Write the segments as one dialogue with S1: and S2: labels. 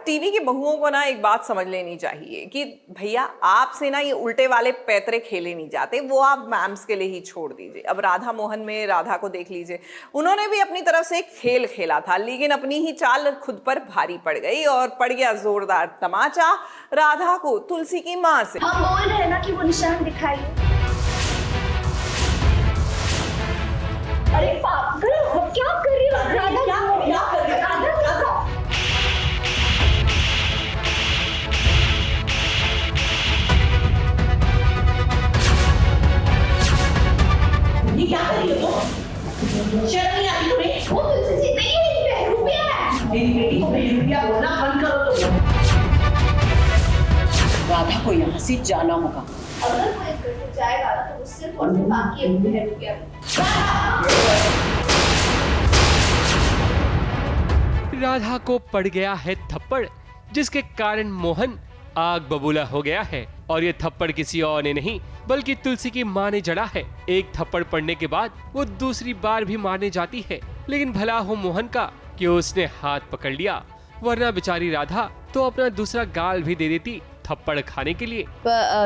S1: TV की बहुओं को ना एक बात समझ लेनी चाहिए कि भैया आपसे ना ये उल्टे वाले पैतरे खेले नहीं जाते, वो आप मैम्स के लिए ही छोड़ दीजिए। अब राधा मोहन में राधा को देख लीजिए, उन्होंने भी अपनी तरफ से एक खेल खेला था, लेकिन अपनी ही चाल खुद पर भारी पड़ गई और पड़ गया जोरदार तमाचा राधा को तुलसी की माँ से।
S2: हम बोल रहे हैं ना कि वो निशान दिखाइए। अरे पागल हो, क्या कर रही हो राधा? क्या कर रही हो राधा?
S3: ये क्या कर रही हो तुम? शर्म नहीं आती तुम्हें?
S2: वो तुलसी जी नहीं, मेरी बहरूपिया है।
S3: मेरी बेटी को बहरूपिया बोलना बंद करो तुम। राधा को यहाँ से जाना होगा।
S2: अगर कोई इस घर से जाएगा ना तो वो सिर्फ और सिर्फ आपकी बहरूपिया है।
S4: राधा को पड़ गया है थप्पड़, जिसके कारण मोहन आग बबूला हो गया है। और ये थप्पड़ किसी और ने नहीं बल्कि तुलसी की माँ ने जड़ा है। एक थप्पड़ पड़ने के बाद वो दूसरी बार भी मारने जाती है, लेकिन भला हो मोहन का कि उसने हाथ पकड़ लिया, वरना बेचारी राधा तो अपना दूसरा गाल भी दे देती थप्पड़ खाने के लिए।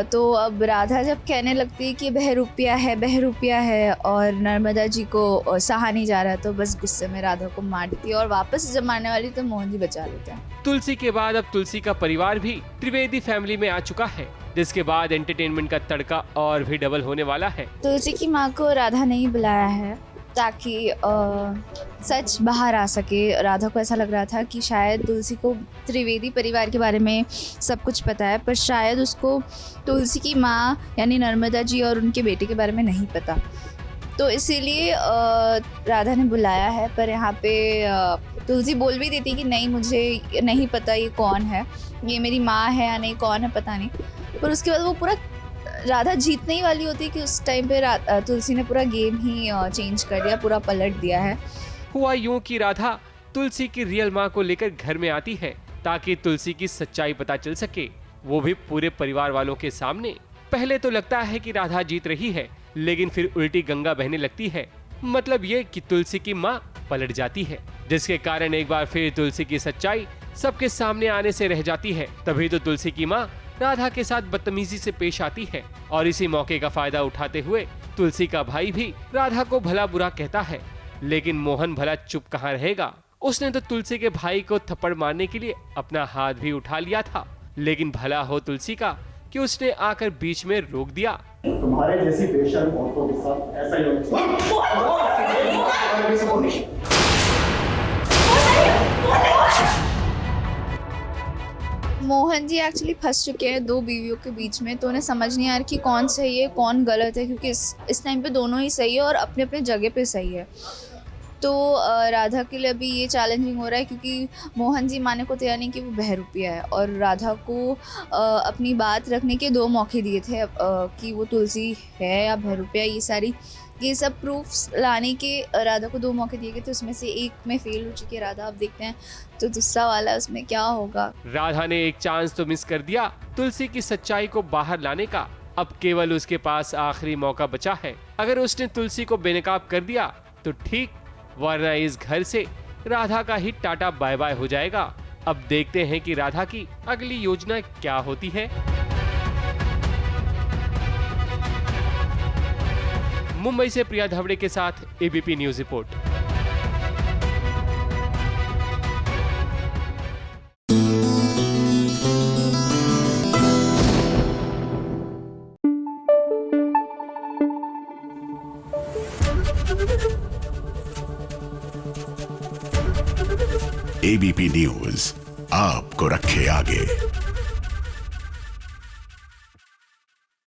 S5: तो अब राधा जब कहने लगती है कि बहरूपिया है और नर्मदा जी को सहा नहीं जा रहा, तो बस गुस्से में राधा को मार देती है और वापस जब मारने वाली तो मोहन जी बचा लेते हैं।
S4: तुलसी के बाद अब तुलसी का परिवार भी त्रिवेदी फैमिली में आ चुका है, जिसके बाद एंटरटेनमेंट का तड़का और भी डबल होने वाला है।
S5: तुलसी की माँ को राधा नहीं बुलाया है ताकि सच बाहर आ सके। राधा को ऐसा लग रहा था कि शायद तुलसी को त्रिवेदी परिवार के बारे में सब कुछ पता है, पर शायद उसको तुलसी की माँ यानी नर्मदा जी और उनके बेटे के बारे में नहीं पता, तो इसीलिए राधा ने बुलाया है। पर यहाँ पे तुलसी बोल भी देती कि नहीं, मुझे नहीं पता ये कौन है, ये मेरी माँ है या नहीं, कौन है पता नहीं। पर उसके बाद वो पूरा राधा जीतने ही वाली होती है कि उस टाइम पे तुलसी ने पूरा गेम ही चेंज कर दिया, पूरा पलट दिया है।
S4: हुआ यूं कि राधा तुलसी की रियल माँ को लेकर घर में आती है ताकि तुलसी की सच्चाई पता चल सके, वो भी पूरे परिवार वालों के सामने। पहले तो लगता है कि राधा जीत रही है, लेकिन फिर उल्टी गंगा बहने लगती है। मतलब ये कि तुलसी की माँ पलट जाती है, जिसके कारण एक बार फिर तुलसी की सच्चाई सबके सामने आने से रह जाती है। तभी तो तुलसी की माँ राधा के साथ बदतमीजी से पेश आती है और इसी मौके का फायदा उठाते हुए तुलसी का भाई भी राधा को भला बुरा कहता है। लेकिन मोहन भला चुप कहाँ रहेगा, उसने तो तुलसी के भाई को थप्पड़ मारने के लिए अपना हाथ भी उठा लिया था। लेकिन भला हो तुलसी का कि उसने आकर बीच में रोक दिया।
S6: तुम्हारे जैसी बेशर्म औरतों के साथ ऐसा ही
S5: मोहन जी एक्चुअली फंस चुके हैं दो बीवियों के बीच में, तो उन्हें समझ नहीं आ रहा कि कौन सही है कौन गलत है, क्योंकि इस टाइम पे दोनों ही सही है और अपने अपने जगह पे सही है। तो राधा के लिए अभी ये चैलेंजिंग हो रहा है क्योंकि मोहन जी मानने को तैयार नहीं कि वो बहरूपिया है, और राधा को अपनी बात रखने के 2 मौके दिए थे कि वो तुलसी है या बहरूपिया। ये सब प्रूफ्स लाने के राधा को 2 मौके दिए गए थे, उसमें से एक में फेल हो चुकी है राधा। अब देखते हैं तो दूसरा वाला उसमें क्या होगा।
S4: राधा ने एक चांस तो मिस कर दिया तुलसी की सच्चाई को बाहर लाने का। अब केवल उसके पास आखिरी मौका बचा है। अगर उसने तुलसी को बेनकाब कर दिया तो ठीक, वरना इस घर से राधा का ही टाटा बाय बाय हो जाएगा। अब देखते हैं कि राधा की अगली योजना क्या होती है। मुंबई से प्रिया धावड़े के साथ ABP news report.
S7: ABP news आपको रखे आगे।